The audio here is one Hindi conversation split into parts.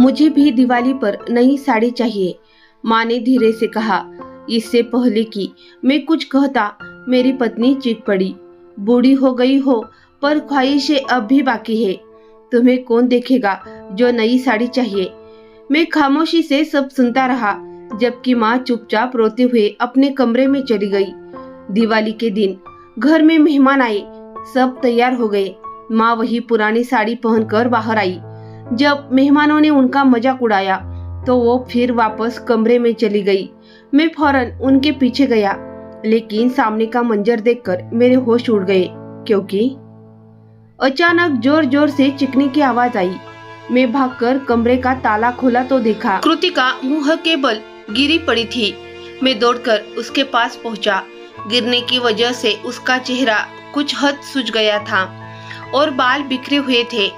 मुझे भी दिवाली पर नई साड़ी चाहिए, माँ ने धीरे से कहा। इससे पहले कि मैं कुछ कहता, मेरी पत्नी चीख पड़ी। बूढ़ी हो गई हो, पर ख्वाहिशें अब भी बाकी है। तुम्हें कौन देखेगा जो नई साड़ी चाहिए। मैं खामोशी से सब सुनता रहा, जबकि माँ चुपचाप रोते हुए अपने कमरे में चली गई। दिवाली के दिन घर में मेहमान आए, सब तैयार हो गए। माँ वही पुरानी साड़ी पहनकर बाहर आई। जब मेहमानों ने उनका मजाक उड़ाया तो वो फिर वापस कमरे में चली गई। मैं फौरन उनके पीछे गया, लेकिन सामने का मंजर देखकर मेरे होश उड़ गए, क्योंकि अचानक जोर जोर से चीखने की आवाज आई। मैं भागकर कमरे का ताला खोला तो देखा कृतिका मुंह के बल गिरी पड़ी थी। मैं दौड़कर उसके पास पहुंचा। गिरने की वजह से उसका चेहरा कुछ हद सूज गया था और बाल बिखरे हुए थे।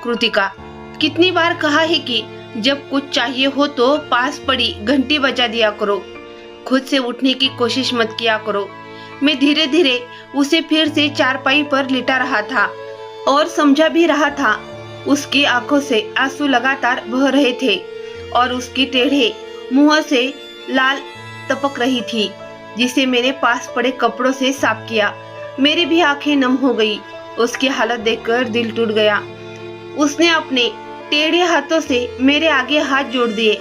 कृतिका, कितनी बार कहा है कि जब कुछ चाहिए हो तो पास पड़ी घंटी बजा दिया करो, खुद से उठने की कोशिश मत किया करो। मैं धीरे धीरे उसे फिर से चारपाई पर लिटा रहा था और समझा भी रहा था। उसकी आंखों से आंसू लगातार बह रहे थे और उसकी टेढ़े मुंह से लाल टपक रही थी, जिसे मेरे पास पड़े कपड़ों से साफ किया। मेरी भी आंखें नम हो गई। उसकी हालत देखकर दिल टूट गया। उसने अपने टेढ़े हाथों से मेरे आगे हाथ जोड़ दिए।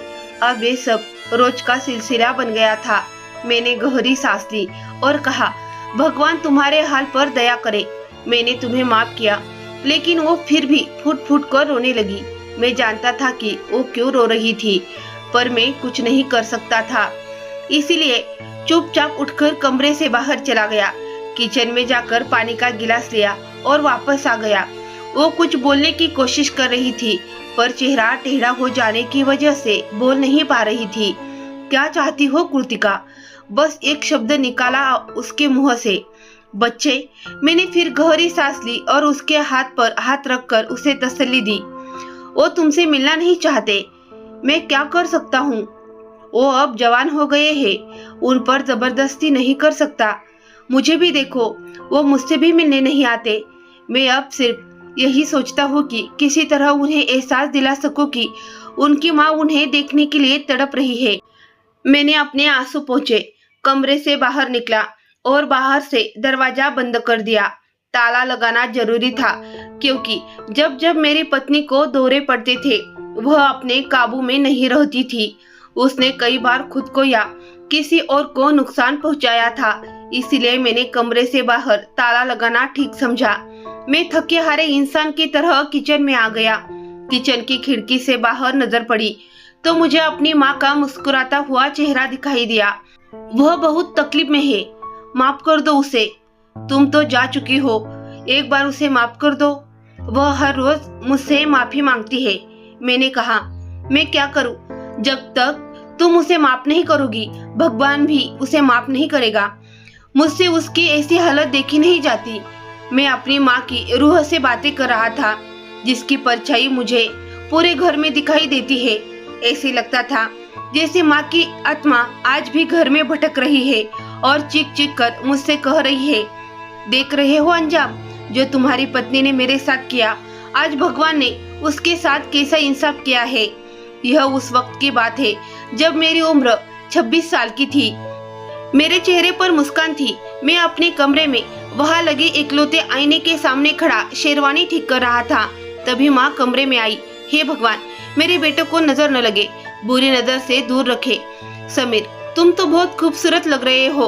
अब ये सब रोज का सिलसिला बन गया था। मैंने गहरी सांस ली और कहा, भगवान तुम्हारे हाल पर दया करे। मैंने तुम्हें माफ किया। लेकिन वो फिर भी फुट फुट कर रोने लगी। मैं जानता था कि वो क्यों रो रही थी, पर मैं कुछ नहीं कर सकता था। इसीलिए चुपचाप उठकर कमरे से बाहर चला गया। किचन में जाकर पानी का गिलास लिया और वापस आ गया। वो कुछ बोलने की कोशिश कर रही थी, पर चेहरा टेढ़ा हो जाने की वजह से बोल नहीं पा रही थी। क्या चाहती हो कृतिका? बस एक शब्द निकाला उसके मुंह से, बच्चे। मैंने फिर गहरी सांस ली और उसके हाथ पर हाथ रखकर उसे तसल्ली दी। वो तुमसे मिलना नहीं चाहते। मैं क्या कर सकता हूँ? वो अब जवान हो गए हैं, उन पर जबरदस्ती नहीं कर सकता। मुझे भी देखो, वो मुझसे भी मिलने नहीं आते। मैं अब सिर्फ यही सोचता हूँ कि किसी तरह उन्हें एहसास दिला सकूं कि उनकी माँ उन्हें देखने के लिए तड़प रही है। मैंने अपने आंसू पोंछे, कमरे से बाहर निकला और बाहर से दरवाजा बंद कर दिया। ताला लगाना जरूरी था, क्योंकि जब जब मेरी पत्नी को दौरे पड़ते थे, वह अपने काबू में नहीं रहती थी। उसने कई बार खुद को या किसी और को नुकसान पहुंचाया था। इसलिए मैंने कमरे से बाहर ताला लगाना ठीक समझा। मैं थके हारे इंसान की तरह किचन में आ गया। किचन की खिड़की से बाहर नजर पड़ी तो मुझे अपनी माँ का मुस्कुराता हुआ चेहरा दिखाई दिया। वह बहुत तकलीफ में है, माफ कर दो उसे। तुम तो जा चुकी हो, एक बार उसे माफ कर दो। वह हर रोज मुझसे माफी मांगती है। मैंने कहा, मैं क्या करूं? जब तक तुम उसे माफ नहीं करोगी, भगवान भी उसे माफ नहीं करेगा। मुझसे उसकी ऐसी हालत देखी नहीं जाती। मैं अपनी माँ की रूह से बातें कर रहा था, जिसकी परछाई मुझे पूरे घर में दिखाई देती है। ऐसे लगता था जैसे माँ की आत्मा आज भी घर में भटक रही है और चीख चीख कर मुझसे कह रही है, देख रहे हो अंजाम जो तुम्हारी पत्नी ने मेरे साथ किया। आज भगवान ने उसके साथ कैसा इंसाफ किया है। यह उस वक्त की बात है जब मेरी उम्र 26 साल की थी। मेरे चेहरे पर मुस्कान थी। मैं अपने कमरे में वहां लगे इकलौते आईने के सामने खड़ा शेरवानी ठीक कर रहा था। तभी माँ कमरे में आई। हे भगवान, मेरे बेटे को नजर न लगे, बुरी नजर से दूर रखे। समीर, तुम तो बहुत खूबसूरत लग रहे हो।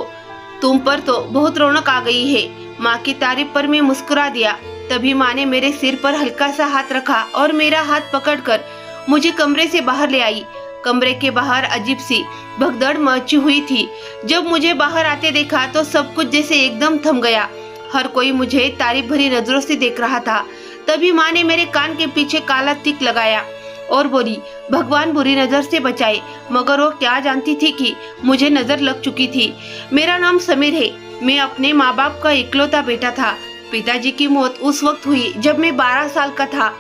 तुम पर तो बहुत रौनक आ गई है। माँ की तारीफ पर मैं मुस्कुरा दिया। तभी माँ ने मेरे सिर पर हल्का सा हाथ रखा और मेरा हाथ पकड़कर मुझे कमरे से बाहर ले आई। कमरे के बाहर अजीब सी भगदड़ मची हुई थी। जब मुझे बाहर आते देखा तो सब कुछ जैसे एकदम थम गया। हर कोई मुझे तारीफ भरी नजरों से देख रहा था। तभी माँ ने मेरे कान के पीछे काला तिक लगाया और बोली, भगवान बुरी नजर से बचाए। मगर वो क्या जानती थी कि मुझे नजर लग चुकी थी। मेरा नाम समीर है। मैं अपने माँ बाप का इकलौता बेटा था। पिताजी की मौत उस वक्त हुई जब मैं 12 साल का था।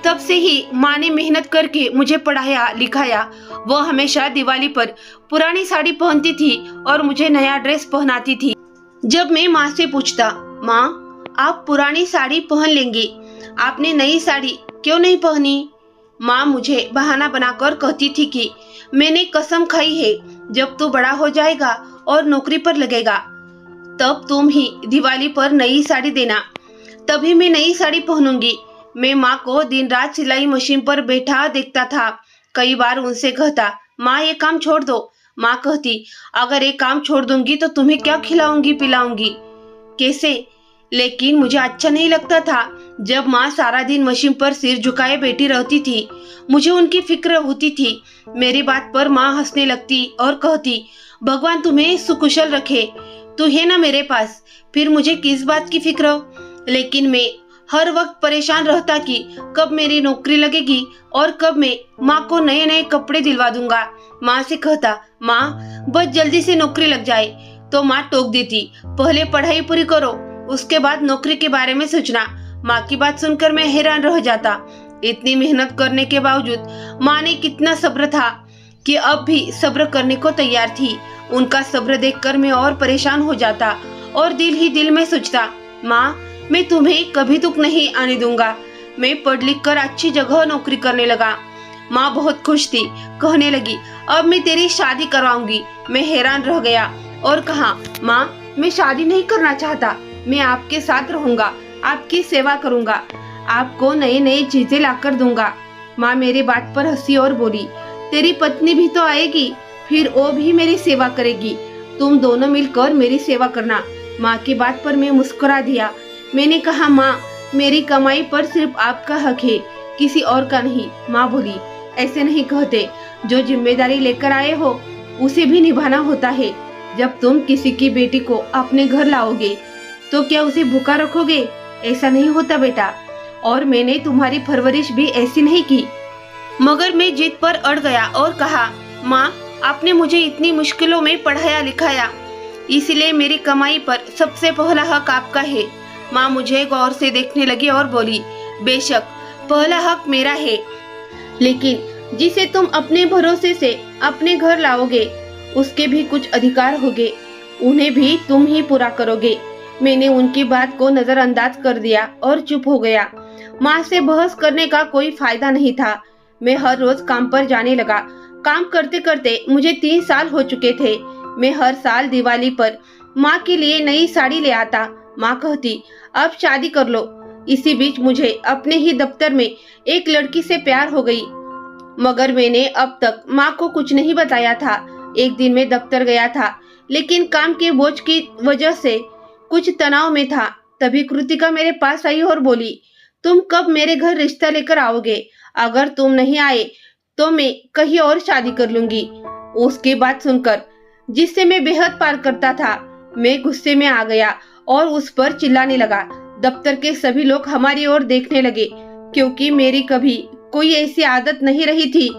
तब से ही माँ ने मेहनत करके मुझे पढ़ाया लिखाया। वो हमेशा दिवाली पर पुरानी साड़ी पहनती थी और मुझे नया ड्रेस पहनाती थी। जब मैं माँ से पूछता, माँ आप पुरानी साड़ी पहन लेंगी, आपने नई साड़ी क्यों नहीं पहनी? माँ मुझे बहाना बनाकर कहती थी कि मैंने कसम खाई है, जब तू बड़ा हो जाएगा और नौकरी पर लगेगा तब तुम ही दिवाली पर नई साड़ी देना, तभी मैं नई साड़ी पहनूंगी। मैं माँ को दिन रात सिलाई मशीन पर बैठा देखता था। कई बार उनसे कहता, माँ ये काम छोड़ दो। माँ कहती, अगर एक काम छोड़ दूंगी तो तुम्हें क्या खिलाऊंगी पिलाऊंगी, कैसे? लेकिन मुझे अच्छा नहीं लगता था। जब माँ सारा दिन मशीन पर सिर झुकाए बैठी रहती थी, मुझे उनकी फिक्र होती थी। मेरी बात पर माँ हंसने लगती और कहती, भगवान तुम्हें सुकुशल रखे, तू है ना मेरे पास, फिर मुझे किस बात की फिक्र। लेकिन मैं हर वक्त परेशान रहता कि कब मेरी नौकरी लगेगी और कब मैं माँ को नए नए कपड़े दिलवा दूंगा। माँ से कहता, माँ बस जल्दी से नौकरी लग जाए, तो माँ टोक देती, पहले पढ़ाई पूरी करो, उसके बाद नौकरी के बारे में सोचना। माँ की बात सुनकर मैं हैरान रह जाता। इतनी मेहनत करने के बावजूद माँ ने कितना सब्र था कि अब भी सब्र करने को तैयार थी। उनका सब्र देखकर मैं और परेशान हो जाता और दिल ही दिल में सोचता, माँ मैं तुम्हें कभी दुख नहीं आने दूंगा। मैं पढ़ लिख कर अच्छी जगह नौकरी करने लगा। माँ बहुत खुश थी, कहने लगी, अब मैं तेरी शादी करवाऊंगी। मैं हैरान रह गया और कहा, माँ मैं शादी नहीं करना चाहता, मैं आपके साथ रहूंगा, आपकी सेवा करूंगा, आपको नई नई चीजें लाकर दूंगा। माँ मेरी बात पर हंसी और बोली, तेरी पत्नी भी तो आएगी, फिर वो भी मेरी सेवा करेगी, तुम दोनों मिलकर मेरी सेवा करना। माँ की बात पर मैं मुस्कुरा दिया। मैंने कहा, माँ मेरी कमाई पर सिर्फ आपका हक है, किसी और का नहीं। माँ बोली, ऐसे नहीं कहते, जो जिम्मेदारी लेकर आए हो उसे भी निभाना होता है। जब तुम किसी की बेटी को अपने घर लाओगे तो क्या उसे भूखा रखोगे? ऐसा नहीं होता बेटा, और मैंने तुम्हारी परवरिश भी ऐसी नहीं की। मगर मैं जिद पर अड़ गया और कहा, माँ आपने मुझे इतनी मुश्किलों में पढ़ाया लिखाया, इसलिए मेरी कमाई पर सबसे पहला हक आपका है। माँ मुझे गौर से देखने लगी और बोली, बेशक पहला हक मेरा है, लेकिन जिसे तुम अपने भरोसे से अपने घर लाओगे उसके भी कुछ अधिकार होंगे, उन्हें भी तुम ही पूरा करोगे। मैंने उनकी बात को नजरअंदाज कर दिया और चुप हो गया। माँ से बहस करने का कोई फायदा नहीं था। मैं हर रोज काम पर जाने लगा। काम करते करते मुझे 3 साल हो चुके थे। मैं हर साल दिवाली पर माँ के लिए नई साड़ी ले आता। माँ कहती, अब शादी कर लो। इसी बीच मुझे अपने ही दफ्तर में एक लड़की से प्यार हो गई, मगर मैंने अब तक माँ को कुछ नहीं बताया था। एक दिन मैं दफ्तर गया था, लेकिन काम के बोझ की वजह से कुछ तनाव में था। तभी कृतिका मेरे पास आई और बोली, तुम कब मेरे घर रिश्ता लेकर आओगे? अगर तुम नहीं आए तो मैं कहीं और शादी कर लूंगी। उसकी बात सुनकर, जिससे मैं बेहद प्यार करता था, मैं गुस्से में आ गया और उस पर चिल्लाने लगा। दफ्तर के सभी लोग हमारी ओर देखने लगे, क्योंकि मेरी कभी कोई ऐसी आदत नहीं रही थी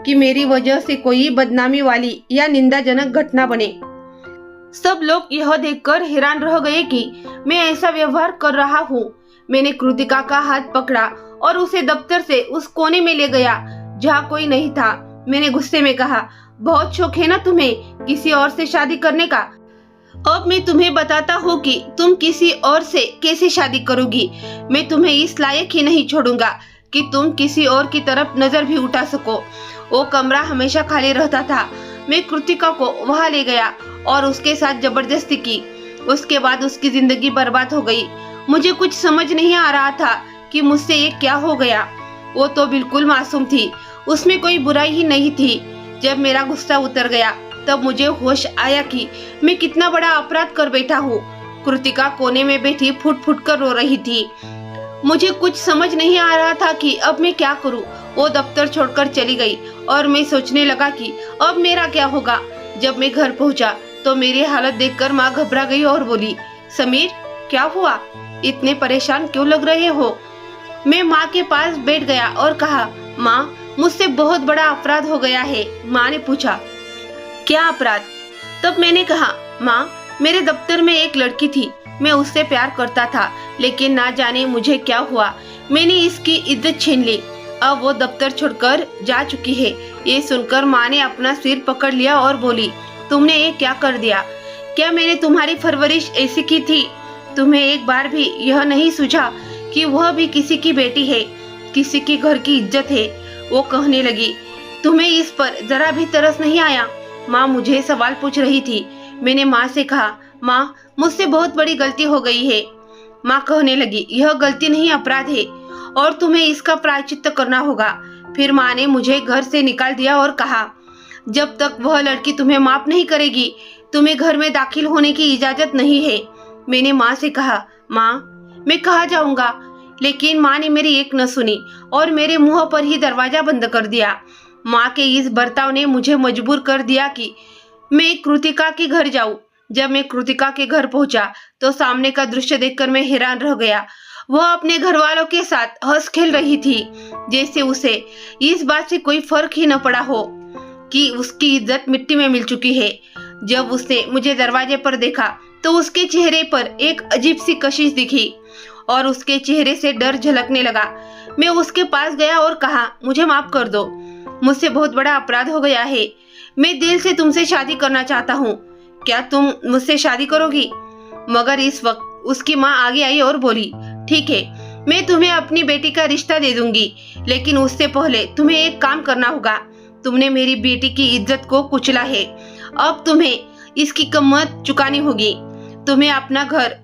कि मेरी वजह से कोई बदनामी वाली या निंदाजनक घटना बने। सब लोग यह देखकर हैरान रह गए कि मैं ऐसा व्यवहार कर रहा हूँ। मैंने कृतिका का हाथ पकड़ा और उसे दफ्तर से उस कोने में ले गया जहाँ कोई नहीं था। मैंने गुस्से में कहा, बहुत शौक है ना तुम्हें किसी और से शादी करने का? अब मैं तुम्हें बताता हूँ कि तुम किसी और से कैसे शादी करोगी। मैं तुम्हें इस लायक ही नहीं छोड़ूंगा कि तुम किसी और की तरफ नजर भी उठा सको। वो कमरा हमेशा खाली रहता था। मैं कृतिका को वहां ले गया और उसके साथ जबरदस्ती की। उसके बाद उसकी जिंदगी बर्बाद हो गई। मुझे कुछ समझ नहीं आ रहा था कि मुझसे ये क्या हो गया। वो तो बिल्कुल मासूम थी, उसमें कोई बुराई ही नहीं थी। जब मेरा गुस्सा उतर गया तब मुझे होश आया कि मैं कितना बड़ा अपराध कर बैठा हूँ। कृतिका कोने में बैठी फुट फुट कर रो रही थी। मुझे कुछ समझ नहीं आ रहा था कि अब मैं क्या करूँ। वो दफ्तर छोड़कर चली गई और मैं सोचने लगा कि अब मेरा क्या होगा। जब मैं घर पहुंचा तो मेरी हालत देखकर माँ घबरा गई और बोली, समीर क्या हुआ, इतने परेशान क्यों लग रहे हो? मैं माँ के पास बैठ गया और कहा, माँ मुझसे बहुत बड़ा अपराध हो गया है। माँ ने पूछा, क्या अपराध? तब मैंने कहा, माँ मेरे दफ्तर में एक लड़की थी, मैं उससे प्यार करता था, लेकिन ना जाने मुझे क्या हुआ, मैंने इसकी इज्जत छीन ली। अब वो दफ्तर छोड़कर जा चुकी है। ये सुनकर माँ ने अपना सिर पकड़ लिया और बोली, तुमने ये क्या कर दिया? क्या मैंने तुम्हारी परवरिश ऐसी की थी? तुम्हें एक बार भी यह नहीं सूझा कि वह भी किसी की बेटी है, किसी के घर की इज्जत है? वो कहने लगी, तुम्हें इस पर जरा भी तरस नहीं आया? माँ मुझे सवाल पूछ रही थी। मैंने माँ से कहा, माँ मुझसे बहुत बड़ी गलती हो गई है। माँ कहने लगी, यह गलती नहीं अपराध है और तुम्हें इसका प्रायश्चित्त करना होगा। फिर माँ ने मुझे घर से निकाल दिया और कहा, जब तक वह लड़की तुम्हें माफ नहीं करेगी तुम्हें घर में दाखिल होने की इजाजत नहीं है। मैंने माँ से कहा, माँ मैं कहाँ जाऊंगा? लेकिन माँ ने मेरी एक न सुनी और मेरे मुंह पर ही दरवाजा बंद कर दिया। माँ के इस बर्ताव ने मुझे मजबूर कर दिया कि मैं कृतिका के घर जाऊं। जब मैं कृतिका के घर पहुंचा तो सामने का दृश्य देखकर मैं हैरान रह गया। वह अपने घर वालों के साथ हंस खेल रही थी, जैसे उसे इस बात से कोई फर्क ही न पड़ा हो कि उसकी इज्जत मिट्टी में मिल चुकी है। जब उसने मुझे दरवाजे पर देखा तो उसके चेहरे पर एक अजीब सी कशिश दिखी और उसके चेहरे से डर झलकने लगा। मैं उसके पास गया और कहा, मुझे माफ कर दो, मुझसे बहुत बड़ा अपराध हो गया है। मैं दिल से तुमसे शादी करना चाहता हूँ, क्या तुम मुझसे शादी करोगी? मगर इस वक्त उसकी माँ आगे आई और बोली, ठीक है, मैं तुम्हें अपनी बेटी का रिश्ता दे दूंगी, लेकिन उससे पहले तुम्हें एक काम करना होगा। तुमने मेरी बेटी की इज्जत को कुचला है, अब तुम्हें इसकी कीमत चुकानी होगी। तुम्हें अपना घर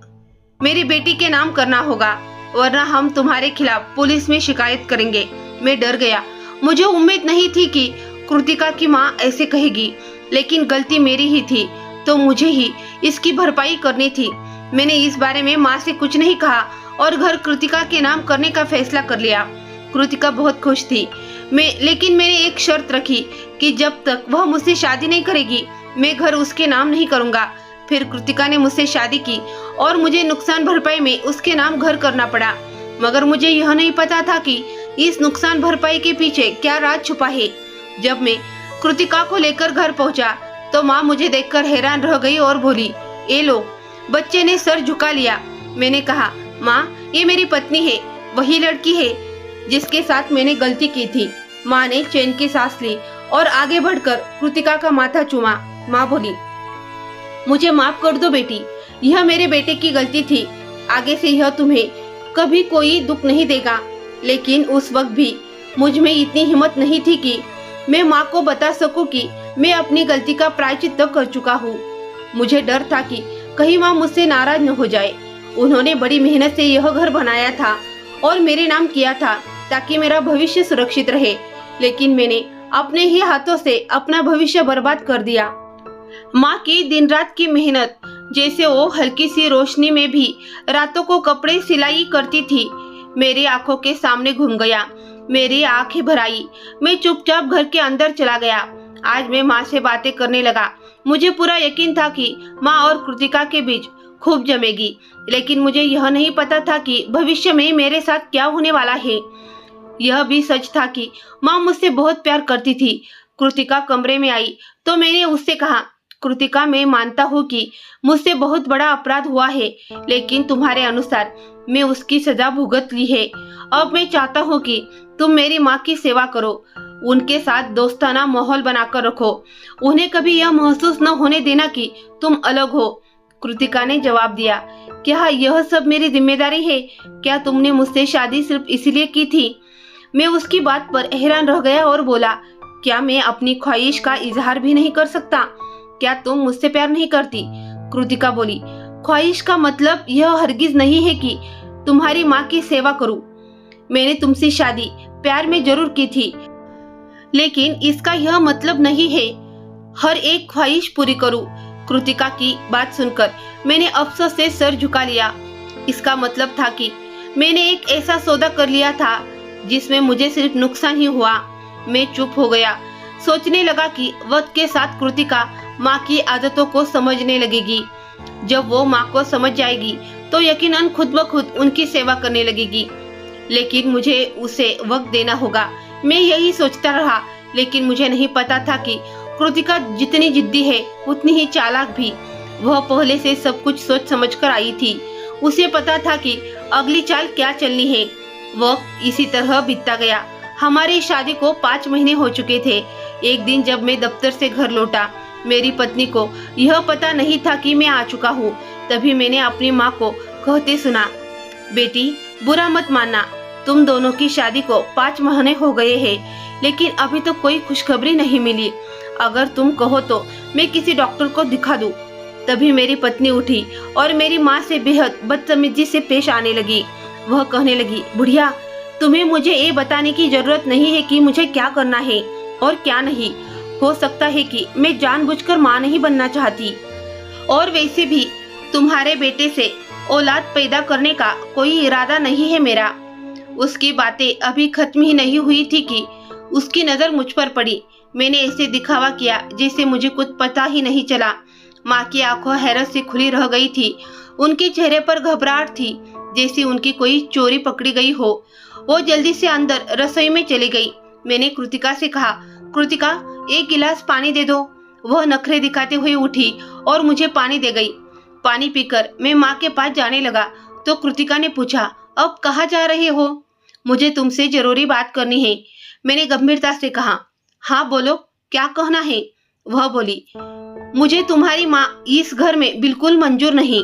मेरी बेटी के नाम करना होगा, वरना हम तुम्हारे खिलाफ पुलिस में शिकायत करेंगे। मैं डर गया। मुझे उम्मीद नहीं थी कि कृतिका की माँ ऐसे कहेगी, लेकिन गलती मेरी ही थी, तो मुझे ही इसकी भरपाई करनी थी। मैंने इस बारे में माँ से कुछ नहीं कहा और घर कृतिका के नाम करने का फैसला कर लिया। कृतिका बहुत खुश थी। लेकिन मैंने एक शर्त रखी कि जब तक वह मुझसे शादी नहीं करेगी मैं घर उसके नाम नहीं करूंगा। फिर कृतिका ने मुझसे शादी की और मुझे नुकसान भरपाई में उसके नाम घर करना पड़ा। मगर मुझे यह नहीं पता था कि इस नुकसान भरपाई के पीछे क्या राज छुपा है। जब मैं कृतिका को लेकर घर पहुंचा तो माँ मुझे देखकर हैरान रह गई और बोली, ए लो। बच्चे ने सर झुका लिया। मैंने कहा, माँ ये मेरी पत्नी है, वही लड़की है जिसके साथ मैंने गलती की थी। माँ ने चैन की सांस ली और आगे बढ़कर कृतिका का माथा चूमा। माँ बोली, मुझे माफ कर दो बेटी, यह मेरे बेटे की गलती थी। आगे से यह तुम्हें कभी कोई दुख नहीं देगा। लेकिन उस वक्त भी मुझ में इतनी हिम्मत नहीं थी कि मैं माँ को बता सकूं कि मैं अपनी गलती का प्रायश्चित्त कर चुका हूँ। मुझे डर था कि कहीं माँ मुझसे नाराज न हो जाए। उन्होंने बड़ी मेहनत से यह घर बनाया था और मेरे नाम किया था ताकि मेरा भविष्य सुरक्षित रहे, लेकिन मैंने अपने ही हाथों से अपना भविष्य बर्बाद कर दिया। माँ की दिन रात की मेहनत, जैसे वो हल्की सी रोशनी में भी रातों को कपड़े सिलाई करती थी, मेरी आंखों के सामने घूम गया। मेरी आंखें भर आई। मैं चुपचाप घर के अंदर चला गया। आज मैं माँ से बातें करने लगा। मुझे पूरा यकीन था कि माँ और कृतिका के बीच खूब जमेगी, लेकिन मुझे यह नहीं पता था कि भविष्य में मेरे साथ क्या होने वाला है। यह भी सच था कि माँ मुझसे बहुत प्यार करती थी। कृतिका कमरे में आई तो मैंने उससे कहा, कृतिका मैं मानता हूँ कि मुझसे बहुत बड़ा अपराध हुआ है, लेकिन तुम्हारे अनुसार मैं उसकी सजा भुगत ली है। अब मैं चाहता हूँ कि तुम मेरी माँ की सेवा करो, उनके साथ दोस्ताना माहौल बनाकर रखो, उन्हें कभी यह महसूस न होने देना कि तुम अलग हो। कृतिका ने जवाब दिया, क्या यह सब मेरी जिम्मेदारी है? क्या तुमने मुझसे शादी सिर्फ इसलिए की थी? मैं उसकी बात पर हैरान रह गया और बोला, क्या मैं अपनी ख्वाहिश का इजहार भी नहीं कर सकता? क्या तुम मुझसे प्यार नहीं करती? कृतिका बोली, ख्वाहिश का मतलब यह हरगिज नहीं है कि तुम्हारी माँ की सेवा करूं। मैंने तुमसे शादी प्यार में जरूर की थी, लेकिन इसका यह मतलब नहीं है हर एक ख्वाहिश पूरी करूं। कृतिका की बात सुनकर मैंने अफसोस से सर झुका लिया। इसका मतलब था कि मैंने एक ऐसा सौदा कर लिया था जिसमें मुझे सिर्फ नुकसान ही हुआ। मैं चुप हो गया, सोचने लगा कि वक्त के साथ कृतिका माँ की आदतों को समझने लगेगी। जब वो माँ को समझ जाएगी तो यकीनन खुद ब खुद उनकी सेवा करने लगेगी, लेकिन मुझे उसे वक्त देना होगा। मैं यही सोचता रहा, लेकिन मुझे नहीं पता था कि कृतिका जितनी जिद्दी है उतनी ही चालाक भी। वह पहले से सब कुछ सोच समझ कर आई थी। उसे पता था कि अगली चाल क्या चलनी है। वक्त इसी तरह बीतता गया। हमारी शादी को 5 महीने हो चुके थे। एक दिन जब मैं दफ्तर से घर लौटा, मेरी पत्नी को यह पता नहीं था कि मैं आ चुका हूँ। तभी मैंने अपनी माँ को कहते सुना, बेटी बुरा मत मानना, तुम दोनों की शादी को 5 महीने हो गए हैं, लेकिन अभी तो कोई खुशखबरी नहीं मिली। अगर तुम कहो तो मैं किसी डॉक्टर को दिखा दूं। तभी मेरी पत्नी उठी और मेरी माँ से बेहद बदतमीजी से पेश आने लगी। वह कहने लगी, बुढ़िया, तुम्हें मुझे ये बताने की जरूरत नहीं है कि मुझे क्या करना है और क्या नहीं। हो सकता है कि मैं जानबूझकर माँ नहीं बनना चाहती, और वैसे भी तुम्हारे बेटे से औलाद पैदा करने का कोई इरादा नहीं है मेरा। उसकी बातें अभी खत्म ही नहीं हुई थी कि उसकी नजर मुझ पर पड़ी। मैंने ऐसे दिखावा किया जैसे मुझे कुछ पता ही नहीं चला। माँ की आंखें हैरत से खुली रह गई थी। उनके चेहरे पर घबराहट थी, जैसे उनकी कोई चोरी पकड़ी गई हो। वो जल्दी से अंदर रसोई में चली गई। मैंने कृतिका से कहा, कृतिका, 1 गिलास पानी दे दो। वह नखरे दिखाते हुए उठी और मुझे पानी दे गई। पानी पीकर मैं माँ के पास जाने लगा तो कृतिका ने पूछा, अब कहाँ जा रहे हो? मुझे तुमसे जरूरी बात करनी है। मैंने गंभीरता से कहा, हाँ बोलो, क्या कहना है? वह बोली, मुझे तुम्हारी माँ इस घर में बिल्कुल मंजूर नहीं।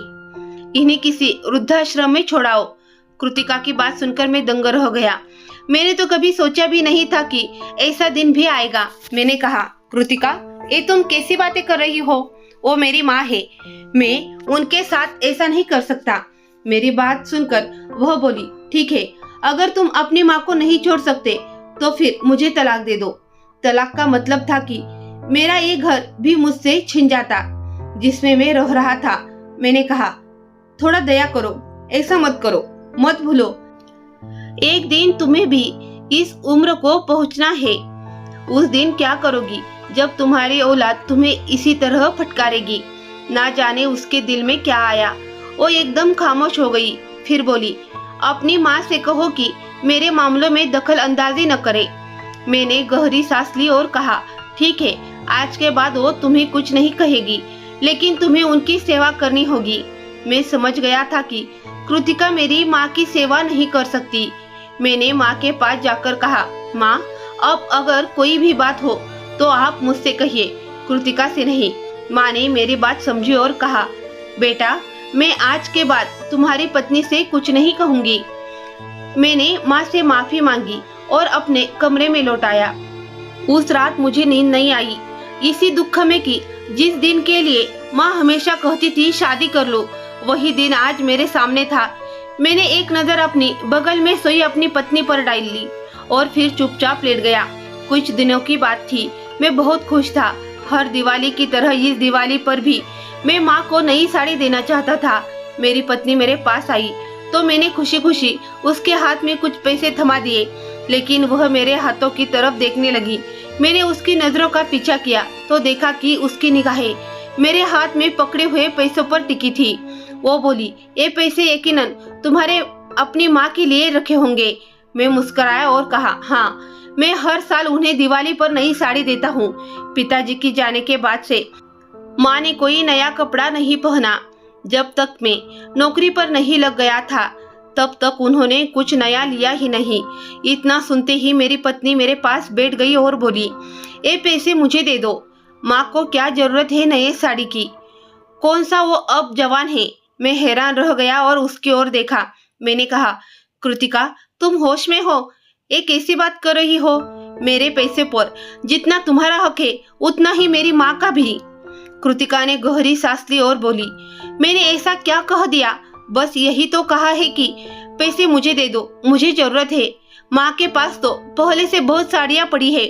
इन्हें किसी वृद्धाश्रम में छोड़ाओ। कृतिका की बात सुनकर मैं दंग रह गया। मैंने तो कभी सोचा भी नहीं था कि ऐसा दिन भी आएगा। मैंने कहा, कृतिका, ये तुम कैसी बातें कर रही हो? वो मेरी माँ है, मैं उनके साथ ऐसा नहीं कर सकता। मेरी बात सुनकर वह बोली, ठीक है, अगर तुम अपनी माँ को नहीं छोड़ सकते तो फिर मुझे तलाक दे दो। तलाक का मतलब था कि मेरा ये घर भी मुझसे छिन जाता जिसमें मैं रह रहा था। मैंने कहा, थोड़ा दया करो, ऐसा मत करो, मत भूलो, एक दिन तुम्हें भी इस उम्र को पहुंचना है। उस दिन क्या करोगी जब तुम्हारी औलाद तुम्हें इसी तरह फटकारेगी? ना जाने उसके दिल में क्या आया। वो एकदम खामोश हो गई। फिर बोली, अपनी माँ से कहो कि मेरे मामलों में दखल अंदाजी न करे। मैंने गहरी सांस ली और कहा, ठीक है, आज के बाद वो तुम्हें कुछ नहीं कहेगी, लेकिन तुम्हें उनकी सेवा करनी होगी। मैं समझ गया था कि कृतिका मेरी माँ की सेवा नहीं कर सकती। मैंने माँ के पास जाकर कहा, माँ, अब अगर कोई भी बात हो तो आप मुझसे कहिए, कृतिका से नहीं। माँ ने मेरी बात समझी और कहा, बेटा, मैं आज के बाद तुम्हारी पत्नी से कुछ नहीं कहूंगी। मैंने माँ से माफी मांगी और अपने कमरे में लौट आया। उस रात मुझे नींद नहीं आई, इसी दुख में कि जिस दिन के लिए माँ हमेशा कहती थी शादी कर लो, वही दिन आज मेरे सामने था। मैंने एक नजर अपनी बगल में सोई अपनी पत्नी पर डाल ली और फिर चुपचाप लेट गया। कुछ दिनों की बात थी, मैं बहुत खुश था। हर दिवाली की तरह इस दिवाली पर भी मैं माँ को नई साड़ी देना चाहता था। मेरी पत्नी मेरे पास आई तो मैंने खुशी खुशी उसके हाथ में कुछ पैसे थमा दिए, लेकिन वह मेरे हाथों की तरफ देखने लगी। मैंने उसकी नजरों का पीछा किया तो देखा कि उसकी निगाहें मेरे हाथ में पकड़े हुए पैसों पर टिकी थी। वो बोली, ये पैसे यकीनन तुम्हारे अपनी माँ के लिए रखे होंगे। मैं मुस्कुराया और कहा, हाँ, मैं हर साल उन्हें दिवाली पर नई साड़ी देता हूँ। पिताजी की जाने के बाद से माँ ने कोई नया कपड़ा नहीं पहना। जब तक मैं नौकरी पर नहीं लग गया था तब तक उन्होंने कुछ नया लिया ही नहीं। इतना सुनते ही मेरी पत्नी मेरे पास बैठ गई और बोली, ये पैसे मुझे दे दो। माँ को क्या जरूरत है नए साड़ी की? कौन सा वो अब जवान है? मैं हैरान रह गया और उसकी ओर देखा। मैंने कहा, कृतिका, तुम होश में हो? ये कैसी बात कर रही हो? मेरे पैसे पर जितना तुम्हारा हक है उतना ही मेरी माँ का भी। कृतिका ने गहरी सांस ली और बोली, मैंने ऐसा क्या कह दिया? बस यही तो कहा है कि पैसे मुझे दे दो, मुझे जरूरत है। माँ के पास तो पहले से बहुत साड़ियाँ पड़ी है,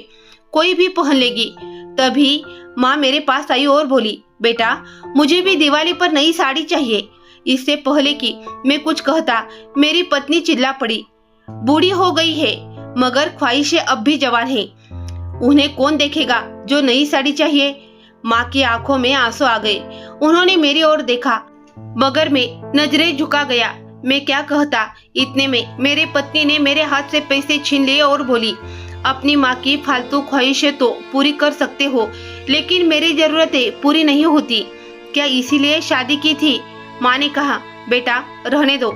कोई भी पहन लेगी। तभी माँ मेरे पास आई और बोली, बेटा, मुझे भी दिवाली पर नई साड़ी चाहिए। इससे पहले कि मैं कुछ कहता मेरी पत्नी चिल्ला पड़ी, बूढ़ी हो गई है मगर ख्वाहिशें अब भी जवान है। उन्हें कौन देखेगा जो नई साड़ी चाहिए? माँ की आंखों में आंसू आ गए। उन्होंने मेरी ओर देखा मगर मैं नजरें झुका गया। मैं क्या कहता? इतने में मेरी पत्नी ने मेरे हाथ से पैसे छीन लिए और बोली, अपनी माँ की फालतू ख्वाहिशें तो पूरी कर सकते हो, लेकिन मेरी जरूरतें पूरी नहीं होती। क्या इसीलिए शादी की थी? माँ ने कहा, बेटा, रहने दो,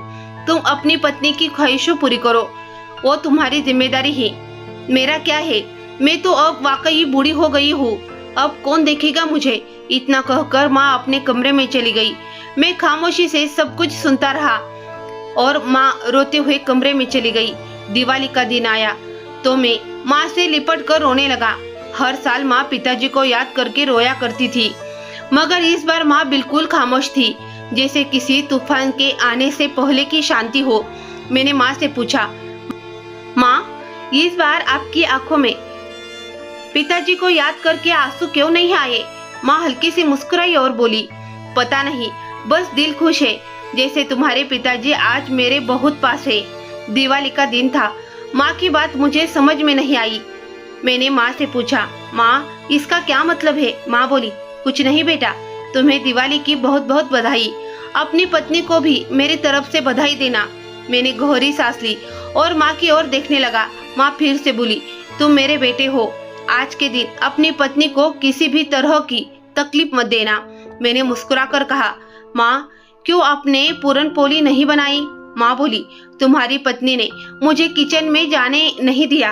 तुम अपनी पत्नी की ख्वाहिशों पूरी करो, वो तुम्हारी जिम्मेदारी है। मेरा क्या है? मैं तो अब वाकई बूढ़ी हो गई हूँ, अब कौन देखेगा मुझे? इतना कहकर माँ अपने कमरे में चली गई। मैं खामोशी से सब कुछ सुनता रहा और माँ रोते हुए कमरे में चली गई। दिवाली का दिन आया तो मैं माँ से लिपट कर रोने लगा। हर साल माँ पिताजी को याद करके रोया करती थी, मगर इस बार माँ बिल्कुल खामोश थी, जैसे किसी तूफान के आने से पहले की शांति हो। मैंने माँ से पूछा, माँ इस बार आपकी आंखों में पिताजी को याद करके आंसू क्यों नहीं आए? माँ हल्की सी मुस्कुराई और बोली, पता नहीं, बस दिल खुश है, जैसे तुम्हारे पिताजी आज मेरे बहुत पास है। दिवाली का दिन था। माँ की बात मुझे समझ में नहीं आई। मैंने माँ से पूछा, माँ इसका क्या मतलब है? माँ बोली, कुछ नहीं बेटा, तुम्हें दिवाली की बहुत बहुत बधाई। अपनी पत्नी को भी मेरी तरफ से बधाई देना। मैंने गहरी सांस ली और माँ की ओर देखने लगा। माँ फिर से बोली, तुम मेरे बेटे हो, आज के दिन अपनी पत्नी को किसी भी तरह की तकलीफ मत देना। मैंने मुस्कुराकर कहा, माँ क्यों आपने पूरन पोली नहीं बनाई? माँ बोली, तुम्हारी पत्नी ने मुझे किचन में जाने नहीं दिया,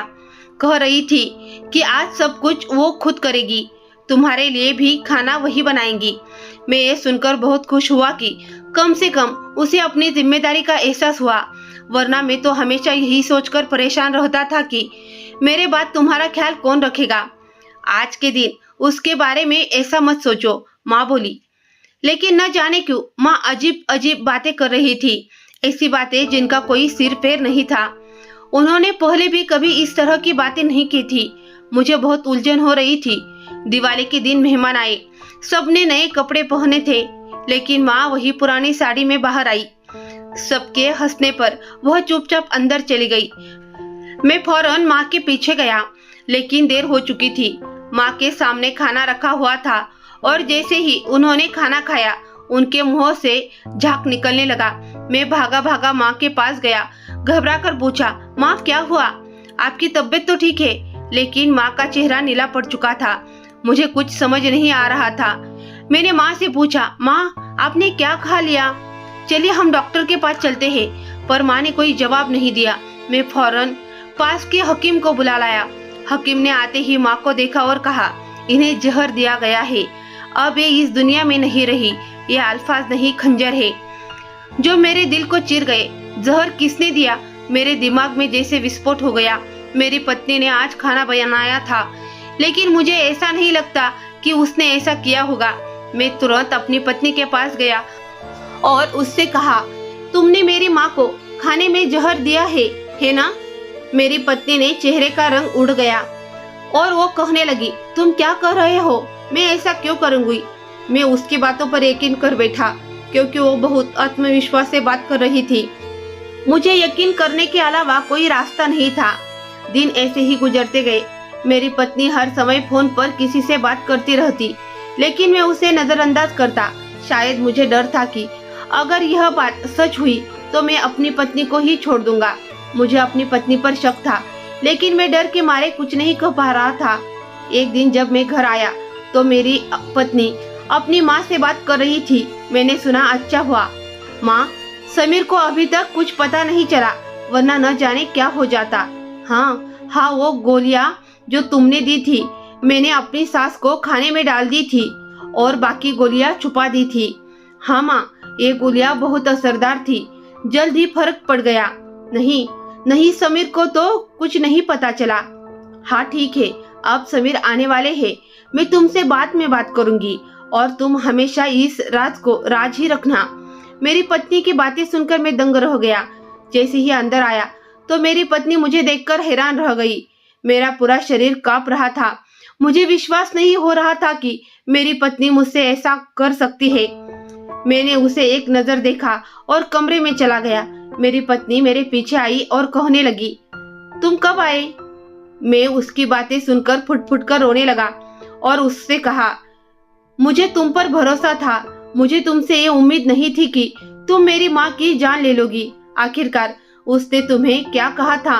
कह रही थी कि आज सब कुछ वो खुद करेगी, तुम्हारे लिए भी खाना वही बनाएंगी। मैं ये सुनकर बहुत खुश हुआ कि कम से कम उसे अपनी जिम्मेदारी का एहसास हुआ, वरना मैं तो हमेशा यही सोचकर परेशान रहता था कि मेरे बाद तुम्हारा ख्याल कौन रखेगा। आज के दिन उसके बारे में ऐसा मत सोचो, माँ बोली। लेकिन न जाने क्यों माँ अजीब अजीब बातें कर रही थी, ऐसी बातें जिनका कोई सिर पैर नहीं था। उन्होंने पहले भी कभी इस तरह की बातें नहीं की थी। मुझे बहुत उलझन हो रही थी। दिवाली के दिन मेहमान आए, सबने नए कपड़े पहने थे, लेकिन माँ वही पुरानी साड़ी में बाहर आई। सबके हंसने पर वह चुपचाप अंदर चली गई। मैं फौरन माँ के पीछे गया, लेकिन देर हो चुकी थी। माँ के सामने खाना रखा हुआ था और जैसे ही उन्होंने खाना खाया, उनके मुंह से झाग निकलने लगा। मैं भागा भागा माँ के पास गया, घबरा कर पूछा, माँ क्या हुआ? आपकी तबीयत तो ठीक है? लेकिन माँ का चेहरा नीला पड़ चुका था। मुझे कुछ समझ नहीं आ रहा था। मैंने माँ से पूछा, माँ आपने क्या खा लिया? चलिए हम डॉक्टर के पास चलते हैं। पर माँ ने कोई जवाब नहीं दिया। मैं फौरन पास के हकीम को बुला लाया। हकीम ने आते ही माँ को देखा और कहा, इन्हें जहर दिया गया है, अब ये इस दुनिया में नहीं रही। ये अल्फाज नहीं, खंजर है जो मेरे दिल को चीर गए। जहर किसने दिया? मेरे दिमाग में जैसे विस्फोट हो गया। मेरी पत्नी ने आज खाना बनाया था, लेकिन मुझे ऐसा नहीं लगता कि उसने ऐसा किया होगा। मैं तुरंत अपनी पत्नी के पास गया और उससे कहा, तुमने मेरी माँ को खाने में जहर दिया है ना? मेरी पत्नी ने चेहरे का रंग उड़ गया और वो कहने लगी, तुम क्या कर रहे हो? मैं ऐसा क्यों करूंगी? मैं उसकी बातों पर यकीन कर बैठा, क्योंकि वो बहुत आत्मविश्वास से बात कर रही थी। मुझे यकीन करने के अलावा कोई रास्ता नहीं था। दिन ऐसे ही गुजरते गए। मेरी पत्नी हर समय फोन पर किसी से बात करती रहती, लेकिन मैं उसे नजरअंदाज करता। शायद मुझे डर था कि अगर यह बात सच हुई तो मैं अपनी पत्नी को ही छोड़ दूंगा। मुझे अपनी पत्नी पर शक था, लेकिन मैं डर के मारे कुछ नहीं कह पा रहा था। एक दिन जब मैं घर आया तो मेरी पत्नी अपनी माँ से बात कर रही थी। मैंने सुना, अच्छा हुआ माँ, समीर को अभी तक कुछ पता नहीं चला, वरना न जाने क्या हो जाता। हाँ, वो गोलियां जो तुमने दी थी, मैंने अपनी सास को खाने में डाल दी थी और बाकी गोलियां छुपा दी थी। हाँ माँ, ये गोलियां बहुत असरदार थी, जल्द ही फर्क पड़ गया। नहीं, समीर को तो कुछ नहीं पता चला। हाँ ठीक है, अब समीर आने वाले हैं, मैं तुमसे बाद में बात करूंगी और तुम हमेशा इस राज को राज ही रखना। मेरी पत्नी की बातें सुनकर मैं दंग रह गया। जैसे ही अंदर आया तो मेरी पत्नी मुझे देखकर हैरान रह गई। मेरा पूरा शरीर कांप रहा था। मुझे विश्वास नहीं हो रहा था कि मेरी पत्नी मुझसे ऐसा कर सकती है। मैंने उसे एक नजर देखा और कमरे में चला गया। मेरी पत्नी मेरे पीछे आई और कहने लगी, तुम कब आए? मैं उसकी बातें सुनकर फुट फुट कर रोने लगा और उससे कहा, मुझे तुम पर भरोसा था, मुझे तुमसे ये उम्मीद नहीं थी कि तुम मेरी माँ की जान ले लोगी। आखिरकार उसने तुम्हें क्या कहा था?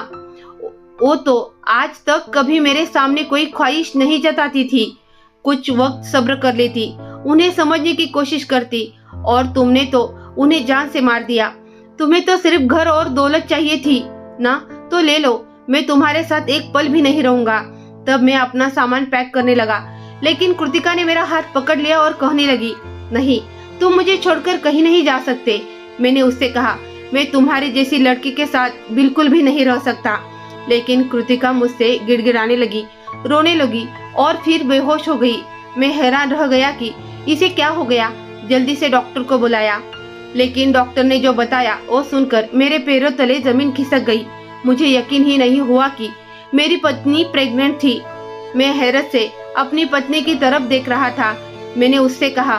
वो तो आज तक कभी मेरे सामने कोई ख्वाहिश नहीं जताती थी। कुछ वक्त सब्र कर लेती, उन्हें समझने की कोशिश करती, और तुमने तो उन्हें जान से मार दिया। तुम्हें तो सिर्फ घर और दौलत चाहिए थी ना, तो ले लो, मैं तुम्हारे साथ एक पल भी नहीं रहूंगा। तब मैं अपना सामान पैक करने लगा, लेकिन कृतिका ने मेरा हाथ पकड़ लिया और कहने लगी, नहीं, तुम मुझे छोड़कर कहीं नहीं जा सकते। मैंने उससे कहा, मैं तुम्हारी जैसी लड़की के साथ बिल्कुल भी नहीं रह सकता। लेकिन कृतिका मुझसे गिड़गिड़ाने लगी, रोने लगी और फिर बेहोश हो गई। मैं हैरान रह गया कि इसे क्या हो गया। जल्दी से डॉक्टर को बुलाया, लेकिन डॉक्टर ने जो बताया वो सुनकर मेरे पैरों तले जमीन खिसक गई। मुझे यकीन ही नहीं हुआ कि मेरी पत्नी प्रेग्नेंट थी। मैं हैरत से अपनी पत्नी की तरफ देख रहा था। मैंने उससे कहा,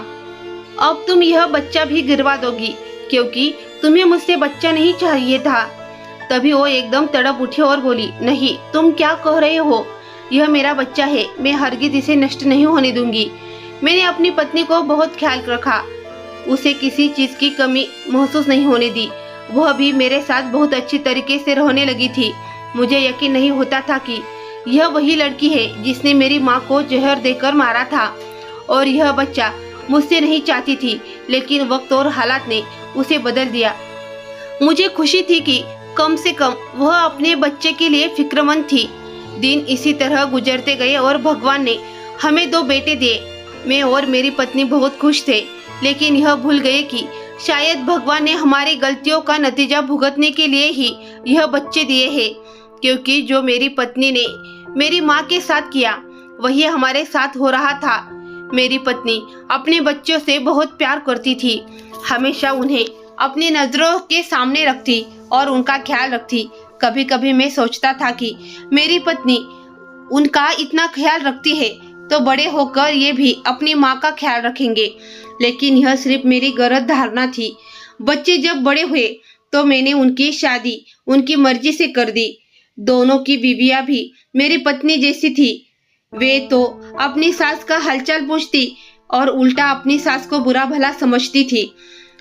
अब तुम यह बच्चा भी गिरवा दोगी क्योंकि तुम्हें मुझसे बच्चा नहीं चाहिए था। तभी वो एकदम तड़प उठी और बोली, नहीं, तुम क्या कह रहे हो? यह मेरा बच्चा है, मैं हरगिज इसे नष्ट नहीं होने दूंगी। मैंने अपनी पत्नी को बहुत ख्याल रखा, उसे किसी चीज की कमी महसूस नहीं होने दी। वह भी मेरे साथ बहुत अच्छी तरीके से रहने लगी थी। मुझे यकीन नहीं होता था कि यह वही लड़की है जिसने मेरी माँ को जहर देकर मारा था और यह बच्चा मुझसे नहीं चाहती थी, लेकिन वक्त और हालात ने उसे बदल दिया। मुझे खुशी थी कि कम से कम वह अपने बच्चे के लिए फिक्रमंद थी। दिन इसी तरह गुजरते गए और भगवान ने हमें 2 बेटे दिए। मैं और मेरी पत्नी बहुत खुश थे, लेकिन यह भूल गए कि शायद भगवान ने हमारी गलतियों का नतीजा भुगतने के लिए ही यह बच्चे दिए हैं, क्योंकि जो मेरी पत्नी ने मेरी माँ के साथ किया वही हमारे साथ हो रहा था। मेरी पत्नी अपने बच्चों से बहुत प्यार करती थी, हमेशा उन्हें अपनी नजरों के सामने रखती और उनका ख्याल रखती। कभी कभी मैं सोचता था कि मेरी पत्नी उनका इतना ख्याल रखती है तो बड़े होकर ये भी अपनी माँ का ख्याल रखेंगे, लेकिन यह सिर्फ मेरी गलत धारणा थी। बच्चे जब बड़े हुए तो मैंने उनकी शादी उनकी मर्जी से कर दी। दोनों की बीवियां भी मेरी पत्नी जैसी थी। वे तो अपनी सास का हालचाल पूछती और उल्टा अपनी सास को बुरा भला समझती थी।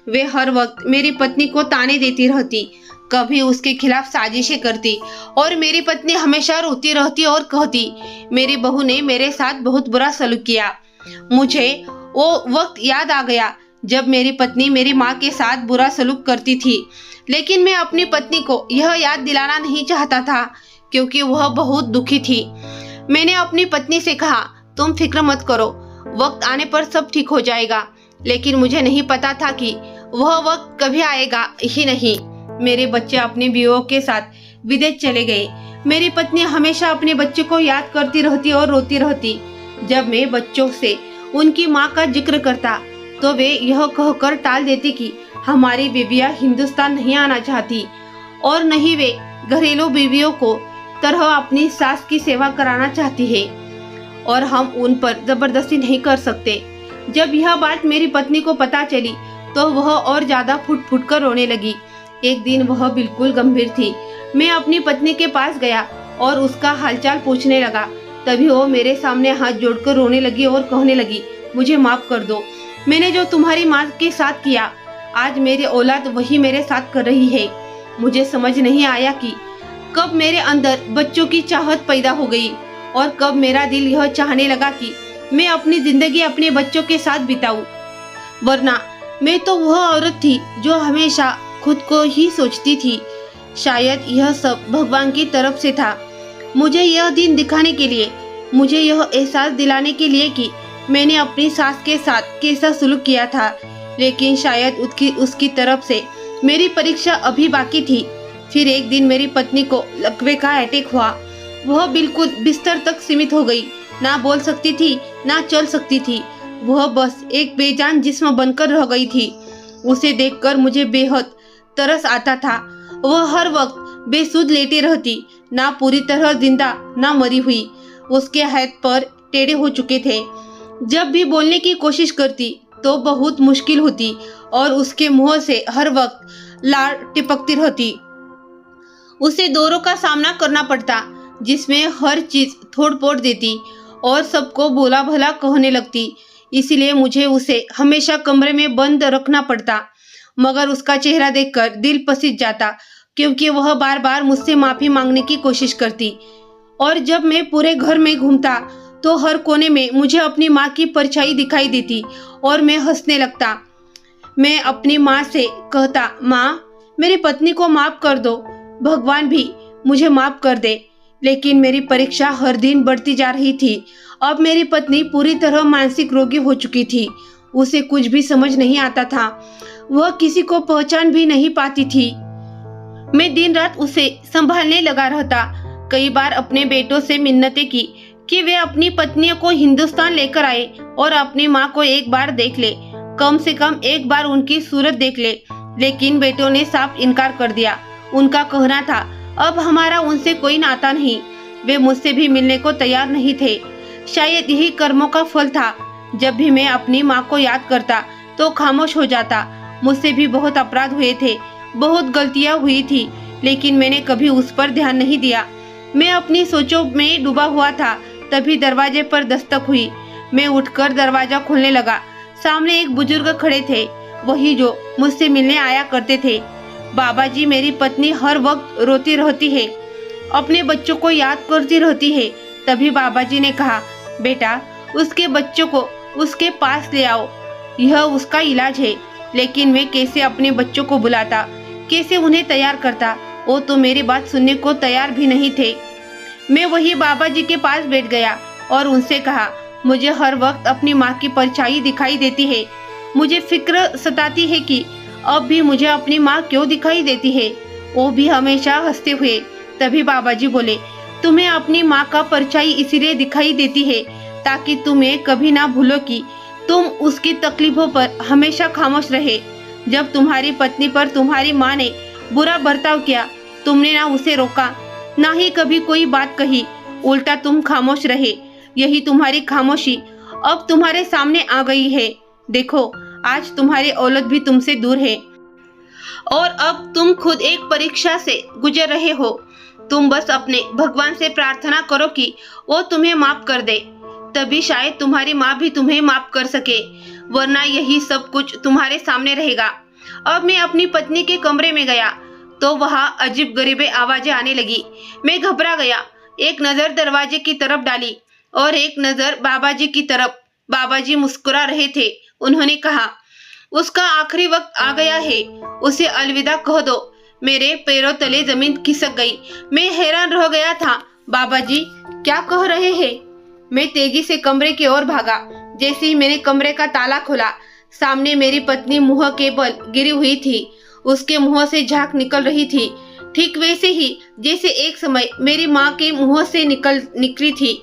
वे हर वक्त मेरी पत्नी को ताने देती रहती, कभी उसके खिलाफ साजिशें करती और मेरी पत्नी हमेशा रोती रहती और कहती, मेरी बहू ने मेरे साथ बहुत बुरा सलूक किया। मुझे वो वक्त याद आ गया जब मेरी पत्नी मेरी माँ के साथ बुरा सलूक करती थी, लेकिन मैं अपनी पत्नी को यह याद दिलाना नहीं चाहता था क्योंकि वह बहुत दुखी थी। मैंने अपनी पत्नी से कहा, तुम फिक्र मत करो, वक्त आने पर सब ठीक हो जाएगा। लेकिन मुझे नहीं पता था कि वह वक्त कभी आएगा ही नहीं। मेरे बच्चे अपने बीवियों के साथ विदेश चले गए। मेरी पत्नी हमेशा अपने बच्चे को याद करती रहती और रोती रहती। जब मैं बच्चों से उनकी माँ का जिक्र करता तो वे यह कहकर टाल देती कि हमारी बीवियाँ हिंदुस्तान नहीं आना चाहती और नहीं वे घरेलू बीवियों को तरह अपनी सास की सेवा कराना चाहती है और हम उन पर जबरदस्ती नहीं कर सकते। जब यह बात मेरी पत्नी को पता चली तो वह और ज्यादा फुट फुट कर रोने लगी। एक दिन वह बिल्कुल गंभीर थी। मैं अपनी पत्नी के पास गया और उसका हालचाल पूछने लगा। तभी वो मेरे सामने हाथ जोड़कर रोने लगी और कहने लगी, मुझे माफ कर दो। मैंने जो तुम्हारी माँ के साथ किया आज मेरी औलाद वही मेरे साथ कर रही है। मुझे समझ नहीं आया कि कब मेरे अंदर बच्चों की चाहत पैदा हो गई और कब मेरा दिल यह चाहने लगा कि मैं अपनी जिंदगी अपने बच्चों के साथ बिताऊं। वरना मैं तो वह औरत थी जो हमेशा खुद को ही सोचती थी। शायद यह सब भगवान की तरफ से था, मुझे यह दिन दिखाने के लिए, मुझे यह एहसास दिलाने के लिए कि मैंने अपनी सास के साथ कैसा सुलूक किया था। लेकिन शायद उसकी तरफ से मेरी परीक्षा अभी बाकी थी। फिर एक दिन मेरी पत्नी को लकवे का अटैक हुआ। वह बिल्कुल बिस्तर तक सीमित हो गई, ना बोल सकती थी ना चल सकती थी। वह बस एक बेजान जिस्म बनकर रह गई थी। उसे देखकर मुझे बेहद तरस आता था। वह हर वक्त बेसुध लेटी रहती, ना पूरी तरह जिंदा ना मरी हुई। उसके हाथ पर टेढ़े हो चुके थे। जब भी बोलने की कोशिश करती तो बहुत मुश्किल होती और उसके मुंह से हर वक्त लार टिपकती रहती। उसे दौरों का सामना करना पड़ता जिसमें हर चीज थोड़ फोड़ देती और सबको बोला भला कहने लगती। इसलिए मुझे उसे हमेशा कमरे में बंद रखना पड़ता। मगर उसका चेहरा देखकर दिल पसीज जाता क्योंकि वह बार बार मुझसे माफी मांगने की कोशिश करती। और जब मैं पूरे घर में घूमता तो हर कोने में मुझे अपनी माँ की परछाई दिखाई देती और मैं हंसने लगता। मैं अपनी माँ से कहता, माँ मेरी पत्नी को माफ कर दो, भगवान भी मुझे माफ कर दे। लेकिन मेरी परीक्षा हर दिन बढ़ती जा रही थी। अब मेरी पत्नी पूरी तरह मानसिक रोगी हो चुकी थी। उसे कुछ भी समझ नहीं आता था। वह किसी को पहचान भी नहीं पाती थी। मैं दिन रात उसे संभालने लगा रहता। कई बार अपने बेटों से मिन्नतें की कि वे अपनी पत्नियों को हिंदुस्तान लेकर आए और अपनी माँ को एक बार देख ले, कम से कम एक बार उनकी सूरत देख ले, लेकिन बेटों ने साफ इनकार कर दिया। उनका कहना था अब हमारा उनसे कोई नाता नहीं। वे मुझसे भी मिलने को तैयार नहीं थे। शायद यही कर्मों का फल था। जब भी मैं अपनी माँ को याद करता तो खामोश हो जाता। मुझसे भी बहुत अपराध हुए थे, बहुत गलतियाँ हुई थी, लेकिन मैंने कभी उस पर ध्यान नहीं दिया। मैं अपनी सोचों में डूबा हुआ था। तभी दरवाजे पर दस्तक हुई। मैं उठकर दरवाजा खोलने लगा। सामने एक बुजुर्ग खड़े थे, वही जो मुझसे मिलने आया करते थे। बाबा जी, मेरी पत्नी हर वक्त रोती रहती है, अपने बच्चों को याद करती रहती है। तभी बाबा जी ने कहा, बेटा उसके बच्चों को उसके पास ले आओ, यह उसका इलाज है। लेकिन मैं कैसे अपने बच्चों को बुलाता, कैसे उन्हें तैयार करता? वो तो मेरी बात सुनने को तैयार भी नहीं थे। मैं वही बाबा जी के पास बैठ गया और उनसे कहा, मुझे हर वक्त अपनी माँ की परछाई दिखाई देती है। मुझे फिक्र सताती है कि अब भी मुझे अपनी माँ क्यों दिखाई देती है। वो भी हमेशा हंसते हुए। तभी बाबा जी बोले, तुम्हें अपनी माँ का परछाई इसीलिए दिखाई देती है ताकि तुम्हें कभी ना भूलो कि तुम उसकी तकलीफों पर हमेशा खामोश रहे। जब तुम्हारी पत्नी पर तुम्हारी माँ ने बुरा बर्ताव किया, तुमने ना उसे रोका, ना ही कभी कोई बात कही, उल्टा तुम खामोश रहे। यही तुम्हारी खामोशी अब तुम्हारे सामने आ गई है। देखो, आज तुम्हारी औलाद भी तुमसे दूर है और अब तुम खुद एक परीक्षा से गुजर रहे हो। तुम बस अपने भगवान से प्रार्थना करो कि वो तुम्हें माफ कर दे, तभी शायद तुम्हारी माँ भी तुम्हें माफ कर सके, वरना यही सब कुछ तुम्हारे सामने रहेगा। अब मैं अपनी पत्नी के कमरे में गया तो वहाँ अजीब गरीब आवाजें आने लगी। मैं घबरा गया। एक नजर दरवाजे की तरफ डाली और एक नजर बाबा जी की तरफ। बाबा जी मुस्कुरा रहे थे। उन्होंने कहा, उसका आखिरी वक्त आ गया है, उसे अलविदा कह दो। मेरे पैरों तले जमीन खिसक गई। मैं हैरान रह गया था। बाबा जी क्या कह रहे हैं? मैं तेजी से कमरे की ओर भागा। जैसे ही मैंने कमरे का ताला खोला, सामने मेरी पत्नी मुंह के बल गिरी हुई थी। उसके मुंह से झाग निकल रही थी, ठीक वैसे ही जैसे एक समय मेरी माँ के मुंह से निकली थी।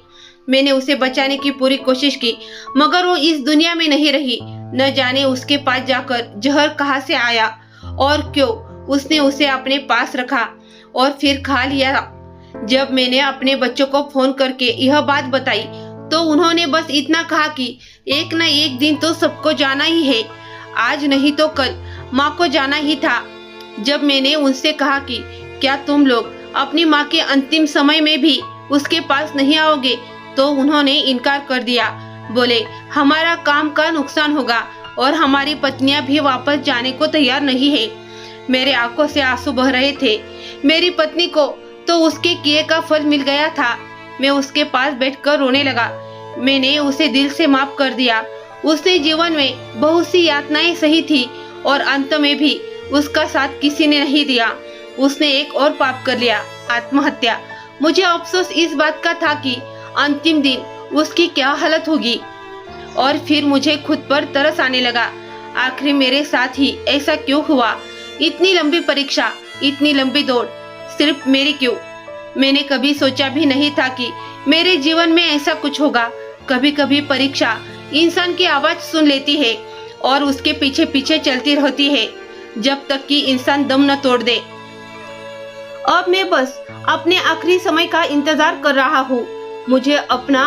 मैंने उसे बचाने की पूरी कोशिश की, मगर वो इस दुनिया में नहीं रही। न जाने उसके पास जाकर जहर कहाँ से आया और क्यों उसने उसे अपने पास रखा और फिर खा लिया। जब मैंने अपने बच्चों को फोन करके यह बात बताई तो उन्होंने बस इतना कहा कि एक न एक दिन तो सबको जाना ही है, आज नहीं तो कल माँ को जाना ही था। जब मैंने उनसे कहा कि क्या तुम लोग अपनी माँ के अंतिम समय में भी उसके पास नहीं आओगे, तो उन्होंने इनकार कर दिया। बोले, हमारा काम का नुकसान होगा और हमारी पत्नियां भी वापस जाने को तैयार नहीं है। मेरे आंखों से आंसू बह रहे थे। मेरी पत्नी को तो उसके किए का फल मिल गया था। मैं उसके पास बैठकर रोने लगा। मैंने उसे दिल से माफ कर दिया। उसने जीवन में बहुत सी यातनाएं सही थी और अंत में भी उसका साथ किसी ने नहीं दिया। उसने एक और पाप कर लिया, आत्महत्या। मुझे अफसोस इस बात का था कि अंतिम दिन उसकी क्या हालत होगी। और फिर मुझे खुद पर तरस आने लगा। आखिर मेरे साथ ही ऐसा क्यों हुआ? इतनी लंबी परीक्षा, इतनी लंबी दौड़, सिर्फ मेरी क्यों? मैंने कभी सोचा भी नहीं था कि मेरे जीवन में ऐसा कुछ होगा। कभी कभी परीक्षा इंसान की आवाज सुन लेती है और उसके पीछे पीछे चलती रहती है जब तक कि इंसान दम न तोड़ दे। अब मैं बस अपने आखिरी समय का इंतजार कर रहा हूँ। मुझे अपना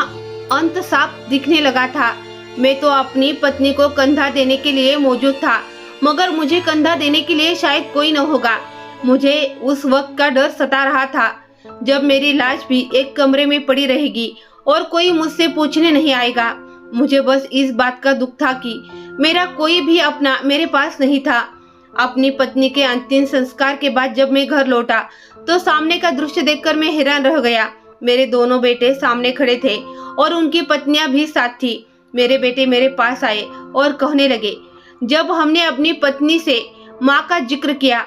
अंत साफ दिखने लगा था। मैं तो अपनी पत्नी को कंधा देने के लिए मौजूद था, मगर मुझे कंधा देने के लिए शायद कोई न होगा। मुझे उस वक्त का डर सता रहा था जब मेरी लाश भी एक कमरे में पड़ी रहेगी और कोई मुझसे पूछने नहीं आएगा। मुझे बस इस बात का दुख था कि मेरा कोई भी अपना मेरे पास नहीं था। अपनी पत्नी के अंतिम संस्कार के बाद जब मैं घर लौटा तो सामने का दृश्य देखकर मैं हैरान रह गया। मेरे दोनों बेटे सामने खड़े थे और उनकी पत्नियां भी साथ थी। मेरे बेटे मेरे पास आए और कहने लगे, जब हमने अपनी पत्नी से माँ का जिक्र किया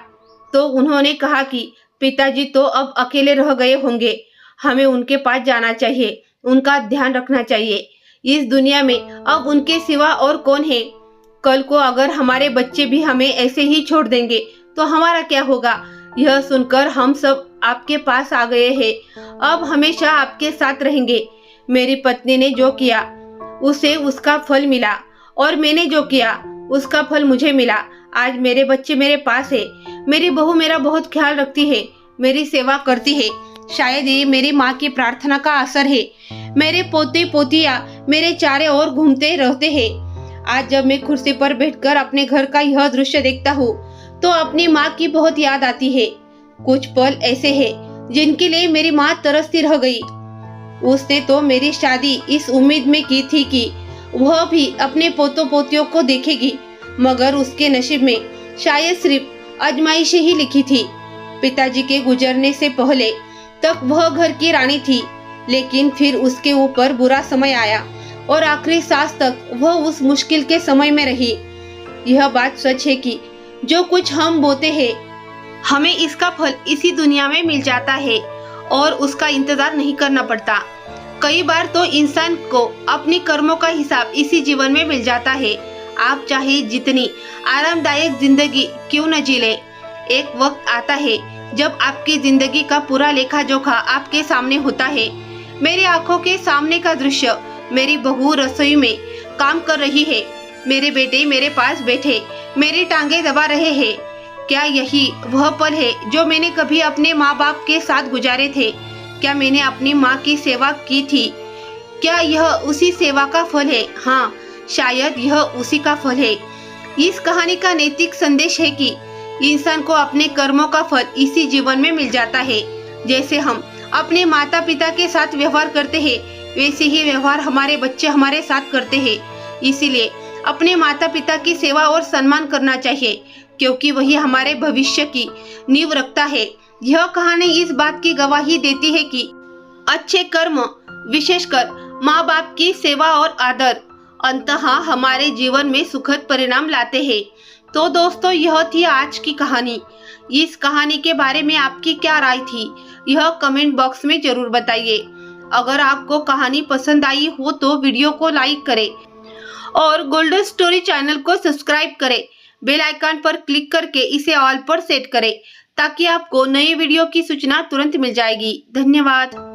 तो उन्होंने कहा कि पिताजी तो अब अकेले रह गए होंगे, हमें उनके पास जाना चाहिए, उनका ध्यान रखना चाहिए। इस दुनिया में अब उनके सिवा और कौन है? कल को अगर हमारे बच्चे भी हमें ऐसे ही छोड़ देंगे तो हमारा क्या होगा। यह सुनकर हम सब आपके पास आ गए हैं, अब हमेशा आपके साथ रहेंगे। मेरी पत्नी ने जो किया उसे उसका फल मिला और मैंने जो किया उसका फल मुझे मिला। आज मेरे बच्चे मेरे पास है, मेरी बहू मेरा बहुत ख्याल रखती है, मेरी सेवा करती है। शायद ये मेरी माँ की प्रार्थना का असर है। मेरे पोते पोतियाँ मेरे चारे ओर घूमते रहते हैं। आज जब मैं कुर्सी पर बैठकर अपने घर का यह दृश्य देखता हूँ तो अपनी माँ की बहुत याद आती है। कुछ पल ऐसे हैं जिनके लिए मेरी माँ तरसती रह गई। उसने तो मेरी शादी इस उम्मीद में की थी कि वह भी अपने पोतों पोतियों को देखेगी, मगर उसके नसीब में शायद सिर्फ आजमाइश ही लिखी थी। पिताजी के गुजरने से पहले तक वह घर की रानी थी, लेकिन फिर उसके ऊपर बुरा समय आया और आखिरी सांस तक वह उस मुश्किल के समय में रही। यह बात सच है कि जो कुछ हम बोते हैं हमें इसका फल इसी दुनिया में मिल जाता है और उसका इंतजार नहीं करना पड़ता। कई बार तो इंसान को अपनी कर्मों का हिसाब इसी जीवन में मिल जाता है। आप चाहे जितनी आरामदायक जिंदगी क्यों न जी ले, एक वक्त आता है जब आपकी जिंदगी का पूरा लेखा जोखा आपके सामने होता है। मेरी आंखों के सामने का दृश्य, मेरी बहू रसोई में काम कर रही है, मेरे बेटे मेरे पास बैठे मेरी टांगे दबा रहे हैं। क्या यही वह पल है जो मैंने कभी अपने माँ बाप के साथ गुजारे थे? क्या मैंने अपनी माँ की सेवा की थी? क्या यह उसी सेवा का फल है? हाँ, शायद यह उसी का फल है। इस कहानी का नैतिक संदेश है कि इंसान को अपने कर्मों का फल इसी जीवन में मिल जाता है। जैसे हम अपने माता पिता के साथ व्यवहार करते हैं, वैसे ही व्यवहार हमारे बच्चे हमारे साथ करते हैं। इसीलिए अपने माता पिता की सेवा और सम्मान करना चाहिए, क्योंकि वही हमारे भविष्य की नींव रखता है। यह कहानी इस बात की गवाही देती है कि अच्छे कर्म, विशेषकर माँ बाप की सेवा और आदर, अंततः हमारे जीवन में सुखद परिणाम लाते हैं। तो दोस्तों, यह थी आज की कहानी। इस कहानी के बारे में आपकी क्या राय थी, यह कमेंट बॉक्स में जरूर बताइए। अगर आपको कहानी पसंद आई हो तो वीडियो को लाइक करें और गोल्डन स्टोरी चैनल को सब्सक्राइब करें। बेल आइकन पर क्लिक करके इसे ऑल पर सेट करें ताकि आपको नए वीडियो की सूचना तुरंत मिल जाएगी। धन्यवाद।